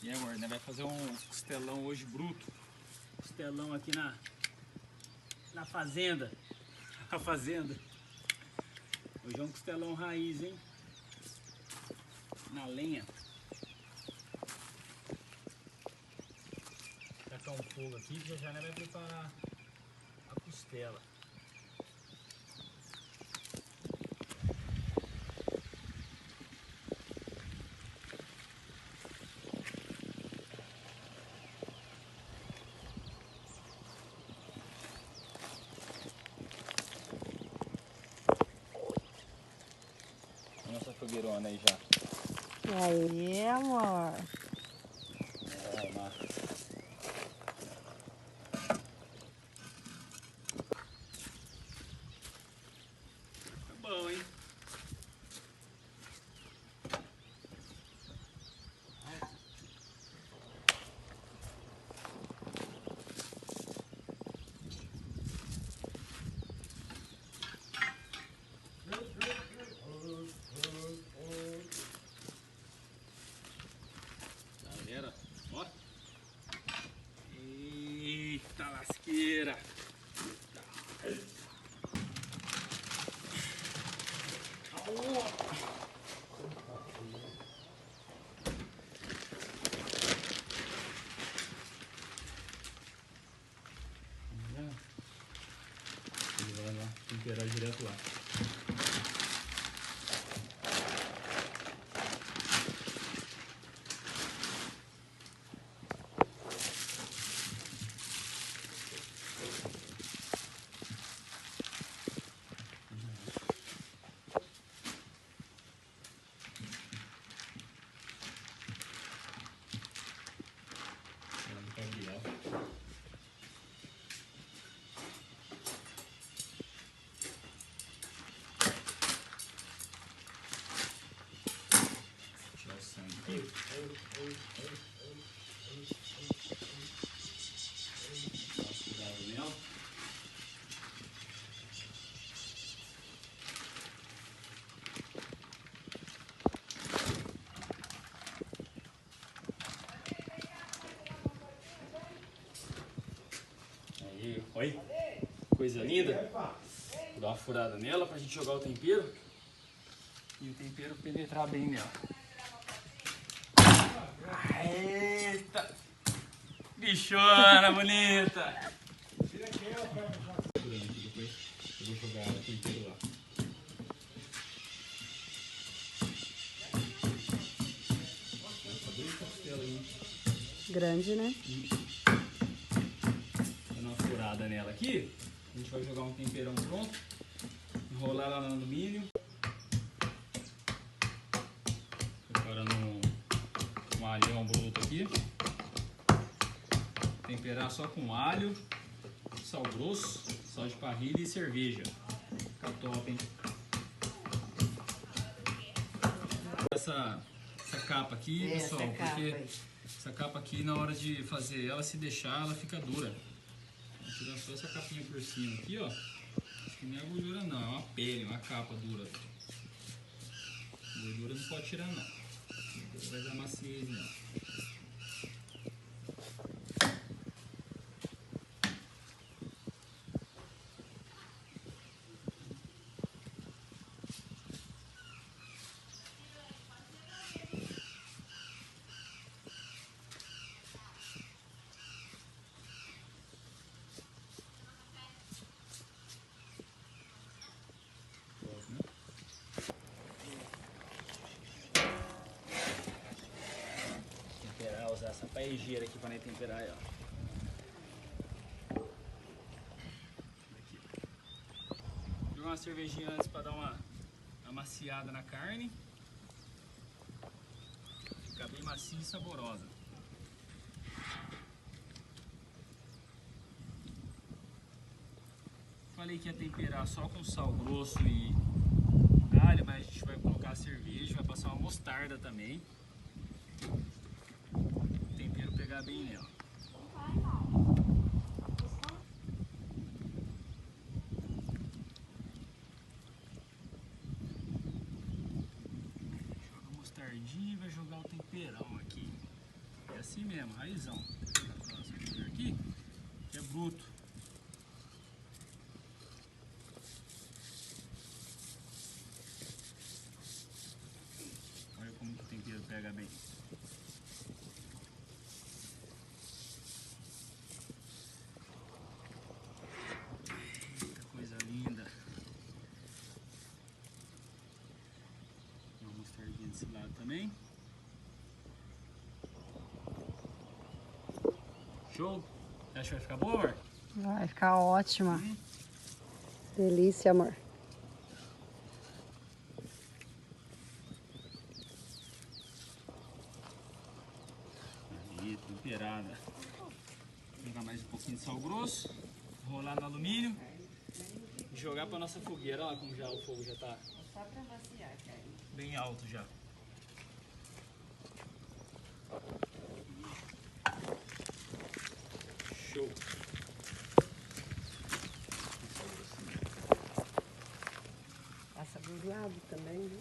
E agora, né? Vai fazer um costelão hoje bruto. Costelão aqui na fazenda. A fazenda. Hoje é um costelão raiz, hein? Na lenha. Vou tacar um fogo aqui que já vai preparar a costela. Nossa fogueirona aí já. Aí, amor. Tá bom, hein? Galera, ó. Eita lasqueira. Ele vai lá temperar direto lá. Tirar o sangue aqui. Cuidado nela. Aí, oi. Coisa linda. Vou dar uma furada nela pra gente jogar o tempero. E o tempero penetrar bem nela. Eita! Bichona bonita! Tira aquela pra já. Depois eu vou jogar o tempero lá. Grande, né? Dando uma furada nela aqui, a gente vai jogar um temperão pronto, enrolar ela no alumínio, preparando um alhão bruto aqui, temperar só com alho, sal grosso, sal de parrilha e cerveja. Fica top, hein? Essa capa aqui, pessoal, porque essa capa aqui, na hora de fazer ela, se deixar, ela fica dura. Tirando só essa capinha por cima aqui, ó. Acho que não é gordura não, é uma pele, uma capa dura. Gordura não pode tirar não. Gordura vai dar maciez não. Usar essa paejeira aqui para nem temperar ela. Jogar uma cervejinha antes para dar uma amaciada na carne. Ficar bem macia e saborosa. Falei que ia temperar só com sal grosso e alho, mas a gente vai colocar a cerveja, vai passar uma mostarda também. Pegar bem nela. Joga a mostardinha e vai jogar o temperão aqui. aqui mesmo, raizão. Aqui, que é bruto. Olha como que o tempero pega bem. Eita, coisa linda. Uma mostardinha desse lado também. Show? Acha que vai ficar boa, amor? Vai ficar ótima. Delícia, amor. Aí, temperada. Vou pegar mais um pouquinho de sal grosso, rolar no alumínio e jogar para nossa fogueira. Olha como já o fogo já tá Só pra vaciar, cara. bem alto já. Show. Passa dos lados também, viu?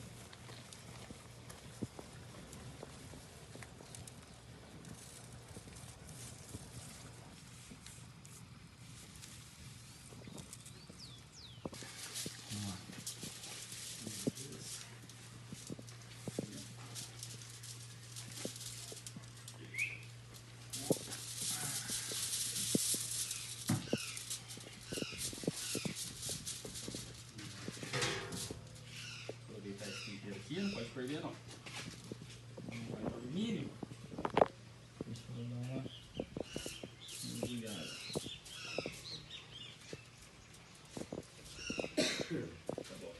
Aproveitar esse tempero aqui, não pode perder não. Não vai no alumínio. Deixa eu dar uma mergulhada. Tá bom.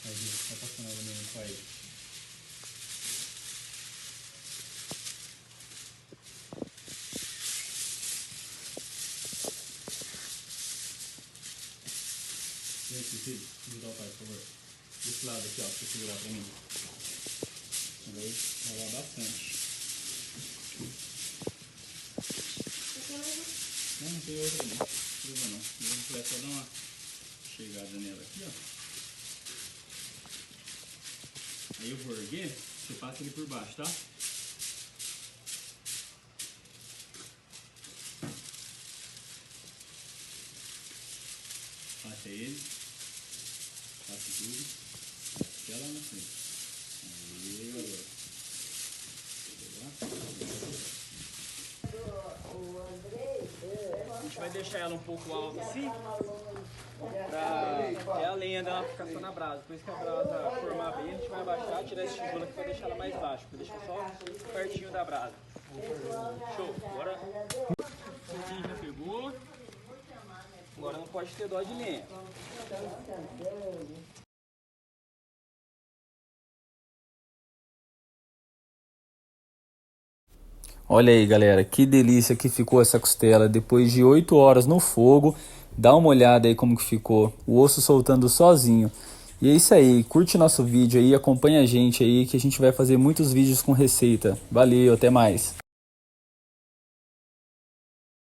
Aí, tá passando alumínio com aí. Vem aqui, filho. Ajudar o pai, por favor. Desse lado aqui, ó, pra você segurar pra mim. Vai rolar bastante. Não tem outra não. Precisa não. A gente vai só dar uma chegada nela aqui, ó. Aí eu vou erguer, você passa ele por baixo, tá? Passa ele. Passa tudo. Até lá na frente. Aí, agora. A gente vai deixar ela um pouco alta assim, pra a lenha dela ficar só na brasa. Depois que a brasa formar bem, a gente vai abaixar, tirar esse tijolo aqui pra deixar ela mais baixa, pra deixar só pertinho da brasa. Show! Agora o foguinho já pegou. Agora não pode ter dó de lenha. Olha aí, galera, que delícia que ficou essa costela depois de 8 horas no fogo. Dá uma olhada aí como que ficou, o osso soltando sozinho. E é isso aí, curte nosso vídeo aí, acompanha a gente aí que a gente vai fazer muitos vídeos com receita. Valeu, até mais!